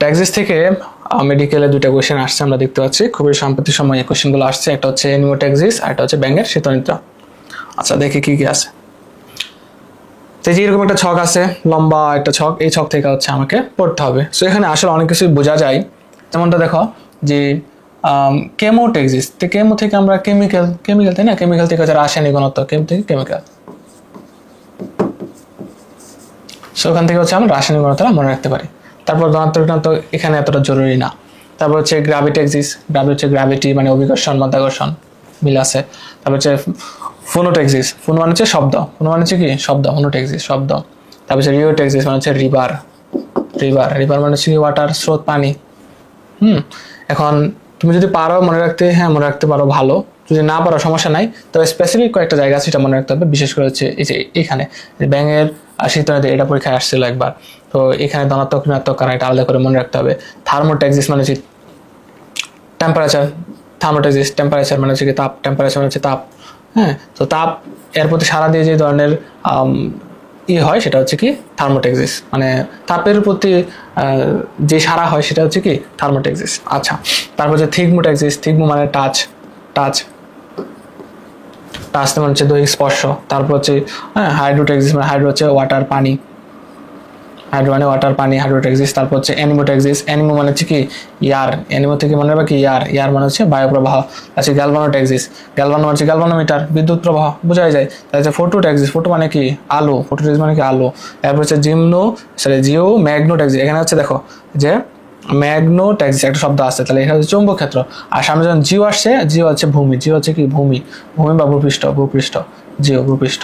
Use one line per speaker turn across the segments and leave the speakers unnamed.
Taxis থেকে মেডিকেলে দুইটা কোয়েশ্চেন আসছে আমরা দেখতে পাচ্ছি, খুবই সাম্প্রতিক সময় এই কোয়েশ্চেনগুলো আসছে। একটা হচ্ছে নিউমোট্যাক্সিস আর একটা হচ্ছে ব্যাঙের শীতনিদ্রা। আচ্ছা দেখি কি কি আছে। তো এরকম একটা ছক আছে, লম্বা একটা ছক, এই ছক থেকে হচ্ছে আমাকে পড়তে হবে। সো এখানে আসলে অনেক কিছু বোঝা যায়। যেমনটা দেখো যে কেমোট্যাক্সিস, তো কেমো থেকে আমরা কেমিক্যাল তাই না, কেমিক্যাল থেকে হচ্ছে রাসায়নিক ঘনত্ব, কেম থেকে কেমিক্যাল। সো ওখান থেকে হচ্ছে আমরা রাসায়নিক ঘনত্বটা মনে রাখতে পারি। তারপর ধনাত্মক ঋণাত্মক তো এখানে এতটা জরুরি না। তারপর হচ্ছে গ্র্যাভিট্যাক্সিস, হচ্ছে গ্র্যাভিটি মানে অভিকর্ষণ মাধ্যাকর্ষণ মিল আছে। তারপর হচ্ছে ফোনোট্যাক্সিস, ফোনো মানে হচ্ছে শব্দ, ফোনো মানে হচ্ছে কি শব্দ, ফোনোট্যাক্সিস শব্দ। তারপর হচ্ছে রিওট্যাক্সিস মানে হচ্ছে রিভার মানে হচ্ছে ওয়াটার, স্রোত, পানি। এখন তুমি যদি পারো মনে রাখতে, হ্যাঁ মনে রাখতে পারো ভালো, যদি না পারো সমস্যা নাই। তবে স্পেসিফিক কয়েকটা জায়গা আছে সেটা মনে রাখতে হবে। বিশেষ করে হচ্ছে এই যে এখানে ব্যাঙের শীতনিদ্রা, এটা পরীক্ষায় আসছিল একবার। তো এখানে ধনাত্মক ঋণাত্মক কারণ এটা আলাদা করে মনে রাখতে হবে। থার্মোট্যাক্সিস মানে হচ্ছে টেম্পারেচার, থার্মোট্যাক্সিস টেম্পারেচার মানে হচ্ছে কি তাপ, টেম্পারেচার মানে হচ্ছে তাপ। হ্যাঁ, তো তাপ এর প্রতি সারা দিয়ে যে ধরনের হয় সেটা হচ্ছে কি থার্মোট্যাক্সিস, মানে তাপের প্রতি যে সারা হয় সেটা হচ্ছে কি থার্মোট্যাক্সিস। আচ্ছা, তারপর হচ্ছে থিগমোট্যাক্সিস, থিগমো মানে টাচ মানে হচ্ছে দৈহিক স্পর্শ। তারপর হচ্ছে হাইড্রোট্যাক্সিস মানে হাইড্রো হচ্ছে ওয়াটার, পানি, হাইড্রো মানে ওয়াটার পানি, হাইড্রোট্যাক্সিস। তারপর হচ্ছে অ্যানিমোট্যাক্সিস, অ্যানিমো মানে হচ্ছে কি ইয়ার, অ্যানিমো থেকে মনে রাখবে কি ইয়ার মানে হচ্ছে বায়ু প্রবাহ। আছে গ্যালভানোট্যাক্সিস, গ্যালভানো মানে হচ্ছে গ্যালভানোমিটার, বিদ্যুৎ প্রবাহ বোঝাই যায়। তারপরে ফোটোট্যাক্সিস, ফোটো মানে কি আলো, ফোটোট্যাক্সিস মানে কি আলো। তারপর হচ্ছে জিও ম্যাগনোট্যাক্সিস, এখানে হচ্ছে দেখো যে ম্যাগনোট্যাক্সিস একটা শব্দ আছে, তাহলে এটা হচ্ছে চৌম্বক ক্ষেত্র। আর সামনে যখন জিও আসছে, জিও হচ্ছে ভূমি, জিও হচ্ছে কি ভূমি বা ভূপৃষ্ঠ, জিও ভূপৃষ্ঠ।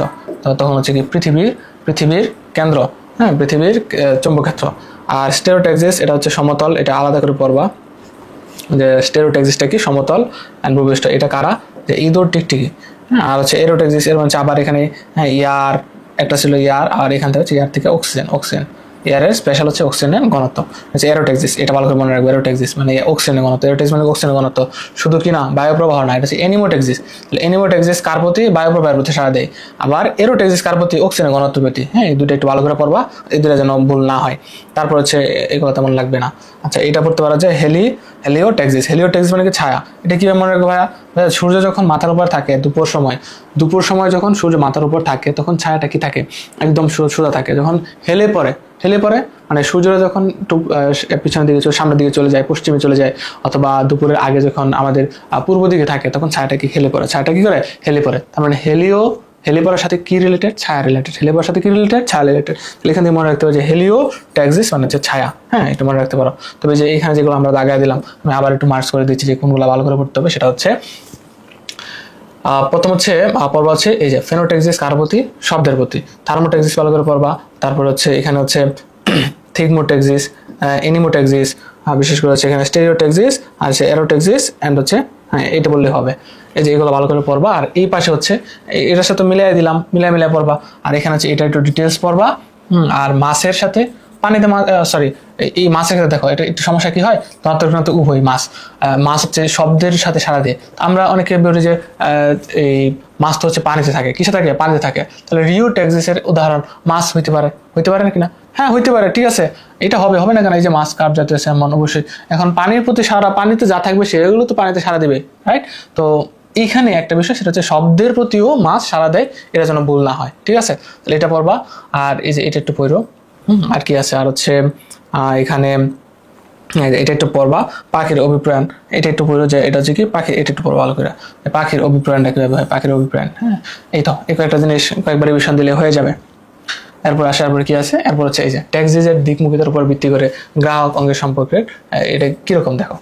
তখন হচ্ছে কি পৃথিবীর কেন্দ্র, হ্যাঁ পৃথিবীর চৌম্বক ক্ষেত্র। আর স্টেরোট্যাক্সিস এটা হচ্ছে সমতল, এটা আলাদা করে পড়বা যে স্টেরোট্যাক্সিসটা কি সমতল অ্যান্ড ভূপৃষ্ঠ। এটা কারা, যে ইঁদুর, টিকটিকি। হ্যাঁ, আর হচ্ছে এরোট্যাক্সিস, এর মানে আবার এখানে হ্যাঁ ইয়ার একটা ছিল ইয়ার, আর এখান থেকে হচ্ছে ইয়ার থেকে অক্সিজেন, এয়ারের স্পেশাল হচ্ছে অক্সিজেনের ঘনত্ব হচ্ছে এরোট্যাক্সিস। এটা ভালো করে মনে রাখবে, এরোট্যাক্সিস মানে অক্সিজেনের ঘনত্ব, এরোট্যাক্সিস মানে অক্সিজেনের ঘনত্ব। শুধু কি না বায়ু প্রবাহ না, এটা হচ্ছে অ্যানিমোট্যাক্সিস। তাহলে অ্যানিমোট্যাক্সিস কার প্রতি, বায়ু প্রবাহের প্রতি সারা দেয়। আবার এরোট্যাক্সিস কার প্রতি, অক্সিজেনের ঘনত্ব প্রতি। হ্যাঁ, এই দুটো একটু ভালো করে পড়বা, এই দুটো যেন ভুল না হয়। তারপর হচ্ছে এগুলো তেমন লাগবে না। আচ্ছা, এটা পড়তে পারা যায় হেলিওট্যাক্সিস মানে কি ছায়া। এটা কিভাবে মনে রাখবে ভাইয়া, সূর্য যখন মাথার উপর থাকে দুপুর সময় যখন সূর্য মাথার উপর থাকে তখন ছায়াটা কি থাকে, একদম সোজা থাকে। যখন হেলে পড়ে মানে সূর্যরা যখন পিছনের দিকে সামনের দিকে চলে যায়, পশ্চিমে চলে যায়, অথবা দুপুরের আগে যখন আমাদের পূর্ব দিকে থাকে তখন ছায়াটা কি হেলে পড়ে, ছায়াটা কি করে হেলে পড়ে। তার মানে হেলে পড়ার সাথে কি রিলেটেড, ছায়া রিলেটেড। হেলে পড়ার সাথে কি রিলেটেড, ছায়া রিলেটেড। তাহলে এখান থেকে মনে রাখতে হবে যে হেলিওট্যাক্সিস মানে হচ্ছে ছায়া। হ্যাঁ, এটা মনে রাখতে পারো। তবে যে এখানে যেগুলো আমরা দাগায় দিলাম, আমি আবার একটু মার্কস করে দিচ্ছি যে কোনগুলো ভালো করে পড়তে হবে। সেটা হচ্ছে প্রথম হচ্ছে পর্ব হচ্ছে এই যে ফেনোট্যাক্সিস কার প্রতি, শব্দের প্রতি। থার্মোট্যাক্সিস ভালো করে পড়বা। তারপর হচ্ছে এখানে হচ্ছে থিগমোট্যাক্সিস, অ্যানিমোট্যাক্সিস, বিশেষ করে হচ্ছে এখানে স্টেরিওট্যাক্সিস আর হচ্ছে এরোট্যাক্সিস অ্যান্ড হচ্ছে হ্যাঁ এটা বললে হবে। এই যে এগুলো ভালো করে পড়বা। আর এই পাশে হচ্ছে এটার সাথে মিলাই পড়বা। আর এখানে হচ্ছে এটা একটু ডিটেলস পড়বা। আর মাছের সাথে পানিতে, এই মাছের সাথে দেখো এটা একটু সমস্যা কি হয়, ধনাত্মক উভয় মাছ হচ্ছে শব্দের সাথে সারা দিয়ে। আমরা অনেকে বলি যে এই মাছ তো হচ্ছে পানিতে থাকে, কিসে থাকে, পানিতে থাকে। তাহলে রিওট্যাক্সিসের উদাহরণ মাছ হইতে পারে না কিনা, হ্যাঁ হইতে পারে, ঠিক আছে, এটা হবে না কেন, এই যে মাছ, কার্প জাতীয় স্যালমন অবশ্যই। এখন পানির প্রতি সারা, পানিতে যা থাকবে সেগুলো তো পানিতে সারা দিবে, রাইট। তো এইখানে একটা বিষয়, সেটা হচ্ছে শব্দের প্রতিও মাছ সারা দেয়, এটা যেন ভুল না হয়, ঠিক আছে। তাহলে এটা পড়বা। আর এই যে এটা একটু পড়ো। আর কি আছে, আর হচ্ছে এখানে এটা একটু পড়বা, পাখির অভিপ্রায়ণ, এটা একটু পড়ো যে এটা হচ্ছে কি পাখি, এটা একটু পড়বা ভালো করে, পাখির অভিপ্রায়ণটা কিভাবে হয়, পাখির অভিপ্রায়ণ। হ্যাঁ, এই তো এই কয়েকটা জিনিস কয়েকবার রিভিশন দিলে হয়ে যাবে। এরপর আসার পর কি আছে, এরপর হচ্ছে এই যে ট্যাক্সিসের দিকমুখিতার উপর ভিত্তি করে গ্রাহক অঙ্গের সম্পর্কের এটা কিরকম দেখো।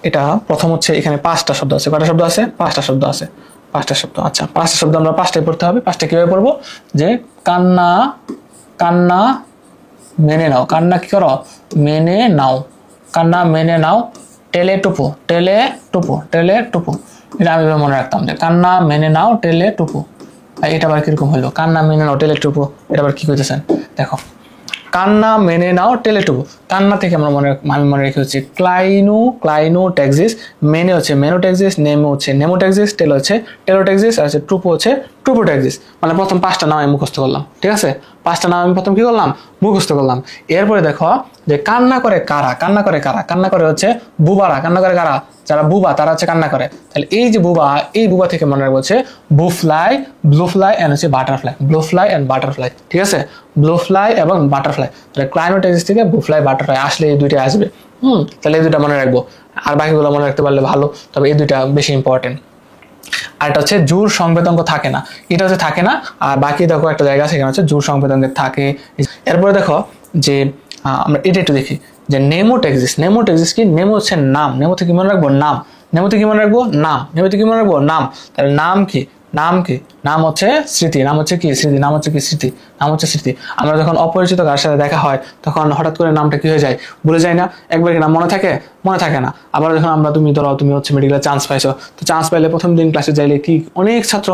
এটা প্রথম হচ্ছে এখানে 5টা শব্দ আছে, কয়টা শব্দ আছে, 5টা শব্দ আছে, 5টা শব্দ। আচ্ছা, 5টা শব্দ আমরা 5টাই পড়তে হবে। 5টা কিভাবে পড়বো, যে কান্না মেনে নাও, কান্না কি করো, মেনে নাও, কান্না মেনে নাও। টেলে টুপু, এটা আমি মনে রাখতাম যে কান্না মেনে নাও, টেলে টুপু। এটা আবার কিরকম হলো, কান্না মেনে নাও, টেলে টুপু, এটা আবার কি করতেছেন দেখো। কান্না মেনে নাও টেলেটুবু, কান্না থেকে আমি মনে রেখে হচ্ছে ক্লাইনোট্যাক্সিস, মেনে হচ্ছে মেনোট্যাক্সিস, নেমো হচ্ছে নেমোট্যাক্সিস, টেলো হচ্ছে টেলোট্যাক্সিস, আর হচ্ছে ট্রুপো হচ্ছে ট্রুপোট্যাক্সিস। মানে প্রথম 5টা নাম আমি মুখস্থ করলাম, ঠিক আছে? 5টা নাম আমি প্রথম কি করলাম? মুখস্থ করলাম। এরপরে দেখো যে কান্না করে কারা, কান্না করে কারা, কান্না করে হচ্ছে বুবারা, কান্না করে কারা? যারা বুবা তারা হচ্ছে কান্না করে। তাহলে এই যে বুবা, এই বুবা থেকে মনে রাখবো হচ্ছে বুফ্লাই, ব্লুফ্লাই এন্ড হচ্ছে বাটারফ্লাই, ব্লুফ্লাই এন্ড বাটারফ্লাই, ঠিক আছে? ব্লুফ্লাই এবং বাটারফ্লাই। তাহলে ক্লাইনোট্যাক্সিস থেকে বুফ্লাই বাটারফ্লাই আসলে এই দুইটা আসবে। তাহলে এই দুইটা মনে রাখবো, আর বাকিগুলো মনে রাখতে পারলে ভালো, তবে এই দুইটা বেশি ইম্পর্টেন্ট। আর এটা হচ্ছে জোর সংবেদনাঙ্গ থাকে না, এটা হচ্ছে থাকে না। আর বাকি দেখো একটা জায়গা সেখানে হচ্ছে জোর সংবেদনাঙ্গ থাকে। এরপরে দেখো যে আমরা এটা একটু দেখি যে নেমোট্যাক্সিস, নেমোট্যাক্সিস কি? নেমো হচ্ছে নাম, নেমো থেকে মনে রাখবো নাম, নেমো থেকে মনে রাখবো নাম, নেমো থেকে মনে রাখবো নাম। তাহলে নাম কি? নাম কি? নাম হচ্ছে স্মৃতি, নাম হচ্ছে কি? স্মৃতি, নাম হচ্ছে কি? স্মৃতি, নাম হচ্ছে স্মৃতি। আমরা যখন অপরিচিত কার সাথে দেখা হয় তখন হঠাৎ করে নামটা কি হয়ে যায়? ভুলে যায় না? একবার কি নাম মনে থাকে? মনে থাকে না। আবার যখন তুমি ধরো তুমি হচ্ছে মেডিকেলে চান্স পাইছো, তো চান্স পাইলে প্রথম দিন ক্লাসে যাইলে কি অনেক ছাত্র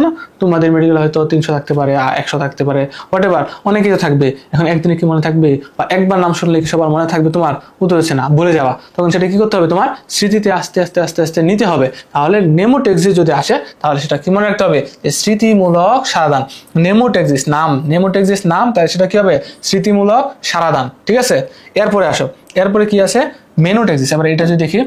না, তোমাদের মেডিকেল হয়তো 300 থাকতে পারে, 100 থাকতে পারে, হোয়াট এভার, অনেক কিছু থাকবে। এখন একদিনে কি মনে থাকবে? বা একবার নাম শুনলে কি সবার মনে থাকবে? তোমার উত্তর হচ্ছে না, ভুলে যাওয়া। তখন সেটা কি করতে হবে? তোমার স্মৃতিতে আস্তে আস্তে আস্তে আস্তে নিতে হবে। তাহলে নেমোট্যাক্সিস যদি আসে তাহলে সেটা কি মনে রাখতে হবে? যে স্মৃতিমূলক সারাদান। নেমোট্যাক্সিস নাম, নেমোট্যাক্সিস নাম, তাহলে সেটা কি হবে? স্মৃতিমূলক সারাদান, ঠিক আছে? এরপরে আসো, এরপরে কি আছে? মেনোট্যাক্সিস। আমরা এটা যদি দেখি,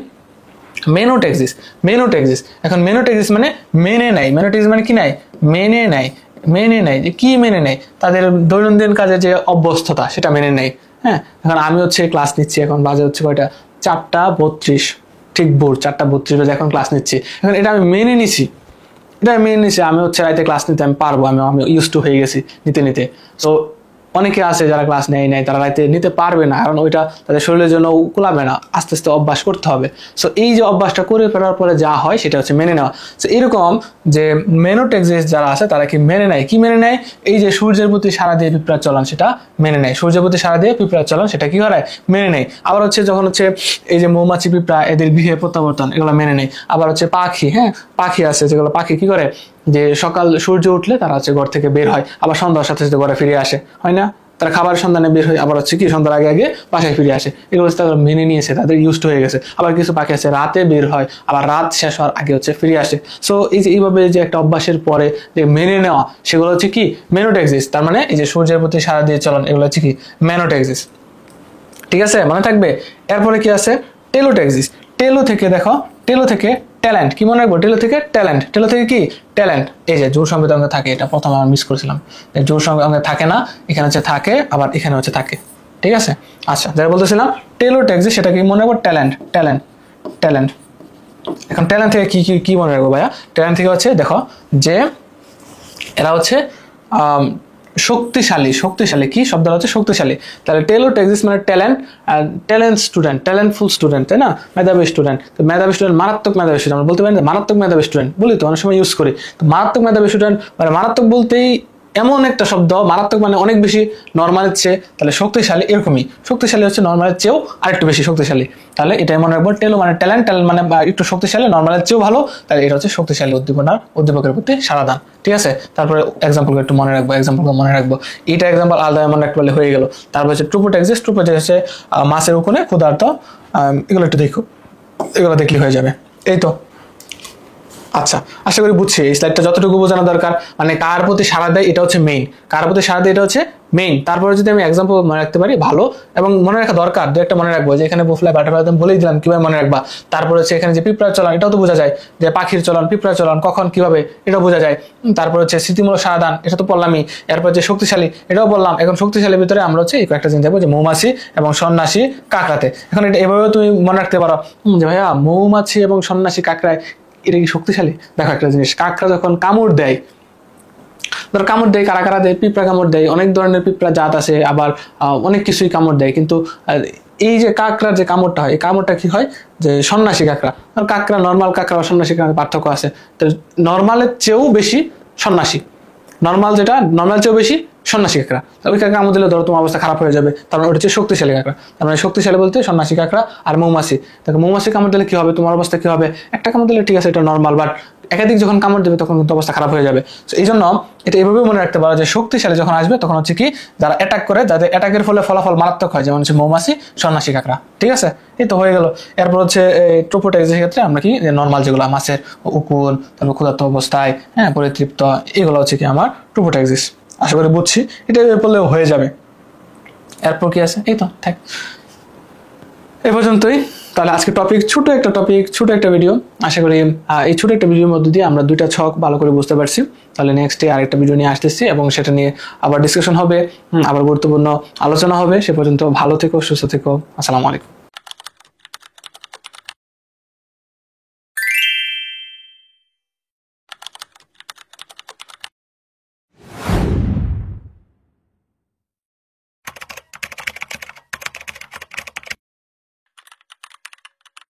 মেনোট্যাক্সিস, মেনোট্যাক্সিস। এখন মেনোট্যাক্সিস মানে মেনে নেয়, মেনোট্যাক্সিস মানে কি নাই? মেনে নেয়, মেনে নেয়। যে কি মেনে নেয়? তাদের দৈনন্দিন কাজে যে অভ্যস্ততা সেটা মেনে নেয়। হ্যাঁ, এখন আমি হচ্ছে ক্লাস নিচ্ছি, এখন বাজে হচ্ছে কয়টা? 4:32, ঠিক ভোর 4:32 বাজে এখন ক্লাস নিচ্ছি। এখন এটা আমি মেনে নিছি, এটা আমি মেনে নিছি, আমি হচ্ছে রাইতে ক্লাস নিতে আমি পারবো, আমি ইউজ টু হয়ে গেছি নিতে নিতে। সো অনেকে আছে যারা ক্লাস নেয় তারা রাইতে নিতে পারবে না, কারণ ওইটা তাদের শরীরের জন্য কুলাবে না, আস্তে আস্তে অভ্যাস করতে হবে। সো এই যে অভ্যাসটা করে ফেলার পরে যা হয় সেটা হচ্ছে মেনে নেওয়া। সো এরকম যে মেনোট্যাক্সিস যারা আছে তারা কি মেনে নেয়? কি মেনে নেয়? এই যে সূর্যের প্রতি সারা দিয়ে পিঁপড়ার চলন সেটা মেনে নেয়, সূর্যের প্রতি সারা দিয়ে পিঁপড়ার চলন সেটা কি করে? মেনে নেয়। আবার হচ্ছে যখন হচ্ছে এই যে মৌমাছি, পিঁপড়া, এদের গৃহে প্রত্যাবর্তন, এগুলো মেনে নেয়। আবার হচ্ছে পাখি, হ্যাঁ পাখি আছে যেগুলো পাখি কি করে? যে সকাল সূর্য উঠলে তারা হচ্ছে ঘর থেকে বের হয়, আবার সন্ধ্যার সাথে সাথে ঘরে ফিরে আসে, হয় না? তারা খাবার সন্ধানে বের হয়, আবার হচ্ছে কি সন্ধ্যার আগে আগে বাসায় ফিরে আসে। এগুলো তারা মেনে নিয়েছে, তাদের ইউজড হয়ে গেছে। আবার কিছু পাখি আছে রাতে বের হয়, আবার রাত শেষ হওয়ার আগে হচ্ছে ফিরে আসে। সো এই যে এইভাবে যে একটা অভ্যাসের পরে যে মেনে নেওয়া, সেগুলো হচ্ছে কি? মেনোট্যাক্সিস। তার মানে এই যে সূর্যের প্রতি সারা দিয়ে চলন, এগুলো হচ্ছে কি? মেনোট্যাক্সিস, ঠিক আছে? মনে থাকবে। এরপরে কি আছে? টেলোট্যাক্সিস। টেলো থেকে দেখো, টেলো থেকে ট্যালেন্ট, কি মনে রাখবো? টেলো থেকে ট্যালেন্ট, টেলো থেকে কি? ট্যালেন্ট। এই যে জোর সংবেদ অঙ্গে থাকে, এটা প্রথমে আমরা মিস করেছিলাম, জোর সংবেদ অঙ্গে থাকে না, এখানে হচ্ছে থাকে, আবার এখানে হচ্ছে থাকে, ঠিক আছে? আচ্ছা, যারা বলতেছিলাম টেলোট্যাক্সিস, সেটা কি মনে রাখবো? Talent, talent, talent. এখন ট্যালেন্ট থেকে কি কি কি মনে রাখবো ভাইয়া? ট্যালেন্ট থেকে হচ্ছে দেখো যে এরা হচ্ছে শক্তিশালী, শক্তিশালী কি শব্দটা হচ্ছে? শক্তিশালী। তাহলে টেলোট্যাক্সিস মানে talent, talent student, talentful student, তাই না? মেধাবী স্টুডেন্ট। তো মেধাবী স্টুডেন্ট, মারাত্মক মেধাবী স্টুডেন্ট, আমরা বলতে পারি না মারাত্মক মেধাবী স্টুডেন্ট বলি তো অনেক সময় ইউজ করি। তো মারাত্মক মেধাবী স্টুডেন্ট মানে মারাত্মক বলতেই এমন একটা শব্দ, মারাত্মক মানে অনেক বেশি নর্মালের চেয়ে, তাহলে শক্তিশালী এরকমই, শক্তিশালী হচ্ছে নর্মালের চেয়েও আরেকটু বেশি শক্তিশালী। তাহলে এটাই মনে রাখবো, টেলো মানে ট্যালেন্ট, ট্যালেন্ট মানে একটু শক্তিশালী, নর্মালের চেয়েও ভালো, তাহলে এটা হচ্ছে শক্তিশালী উদ্দীপকের প্রতি সারাদান, ঠিক আছে? তারপরে এক্সাম্পল একটু মনে রাখবো, এক্সাম্পল মনে রাখবো, এটা এক্সাম্পল আলাদা মনে রাখতে পারলে হয়ে গেল। তারপর হচ্ছে ট্রুপোট্যাক্সিস, ট্রুপোট্যাক্সিস হচ্ছে মাছের উকুনে ক্ষুধার্ত, এগুলো একটু দেখো, এগুলো দেখলে হয়ে যাবে। এই তো, আচ্ছা, আশা করি বুঝছি। এই স্লাইডটা যতটুকু বোঝানো দরকার, মানে কার প্রতি সাড়া দেয় এটা হচ্ছে মেইন, কার প্রতি সাড়া দেয় এটা হচ্ছে মেইন। তারপরে যদি আমি এক্সাম্পল মনে রাখতে পারি ভালো, এবং মনে রাখা দরকার, দু একটা মনে রাখবো যে এখানে বুফলাই বাটারফ্লাই বলেই দিলাম কিভাবে মনে রাখবা। তারপরে হচ্ছে এখানে যে পিঁপড়ার চলন, এটাও তো বোঝা যায়, যে পাখির চলন, পিঁপড়ার চলন কখন কিভাবে, এটাও বোঝা যায়। তারপর হচ্ছে স্মৃতিমূলক সারাদান, এটা তো বললামই। এরপর যে শক্তিশালী, এটাও বললাম। এখন শক্তিশালীর ভিতরে আমরা হচ্ছে এই কয়েকটা জিনিস যাবো, যে মৌমাছি এবং সন্ন্যাসী কাকড়াতে। এখন এটা এভাবেও তুমি মনে রাখতে পারো যে ভাইয়া মৌমাছি এবং সন্ন্যাসী কাকড়ায় এটা কি শক্তিশালী? দেখো একটা জিনিস, কাকড়া যখন কামড় দেয়, ধর কামড় দেয়, কারা কারা দেয়? পিঁপড়া কামড় দেয়, অনেক ধরনের পিঁপড়া জাত আছে, আবার অনেক কিছুই কামড় দেয়। কিন্তু এই যে কাকড়ার যে কামড়টা হয়, এই কামড়টা কি হয়? যে সন্ন্যাসী কাকড়া, কাকড়া নর্মাল কাকড়া আর সন্ন্যাসী কাকড়ার পার্থক্য আছে। তো নর্মালের চেয়েও বেশি সন্ন্যাসী, নর্মাল যেটা নর্মাল চেয়েও বেশি সন্ন্যাসী কাঁকড়া। ওই কাঁকড়া কামড় দিলে ধরো তোমার অবস্থা খারাপ হয়ে যাবে, তার মানে ওটা হচ্ছে শক্তিশালী কাঁকড়া। তার মানে শক্তিশালী বলতে সন্ন্যাসী কাঁকড়া আর মৌমাছি। দেখো মৌমাছি কামড় দিলে কি হবে, তোমার অবস্থা কি হবে? একটা কামড় দিলে ঠিক আছে, এটা নর্মাল, বাট একাধিক যখন কামড় দেবে তখন কিন্তু অবস্থা খারাপ হয়ে যাবে। তো এই জন্য এটা এভাবে মনে রাখতে পারো যে শক্তিশালী যখন আসবে তখন হচ্ছে কি যারা অ্যাটাক করে, যাদের অ্যাটাকের ফলে ফলাফল মারাত্মক হয়, যেমন হচ্ছে মৌমাছি, সন্ন্যাসী কাঁকড়া। ঠিক আছে, এই তো হয়ে গেল। এরপর হচ্ছে ট্রোপোটাক্সিসের ক্ষেত্রে আমরা কি নর্মাল যেগুলো মাছের উকুন, তারপর ক্ষুধার্ত অবস্থায়, হ্যাঁ পরিতৃপ্ত, এগুলো হচ্ছে কি আমার ট্রোপোটাক্সিস। আশা করি বুঝছি, এটা বললেও হয়ে যাবে। এরপর কি আছে, এই তো থাক, এই পর্যন্তই। তাহলে আজকে ছোট একটা ভিডিও। আশা করি এই ছোট একটা ভিডিওর মধ্যে দিয়ে আমরা 2টা ছক ভালো করে বুঝতে পারছি। তাহলে নেক্সটে আরেকটা ভিডিও নিয়ে আসতেছি এবং সেটা নিয়ে আবার ডিসকাশন হবে, আবার গুরুত্বপূর্ণ আলোচনা হবে। সে পর্যন্ত ভালো থেকো, সুস্থ থেকো। আসসালামু আলাইকুম।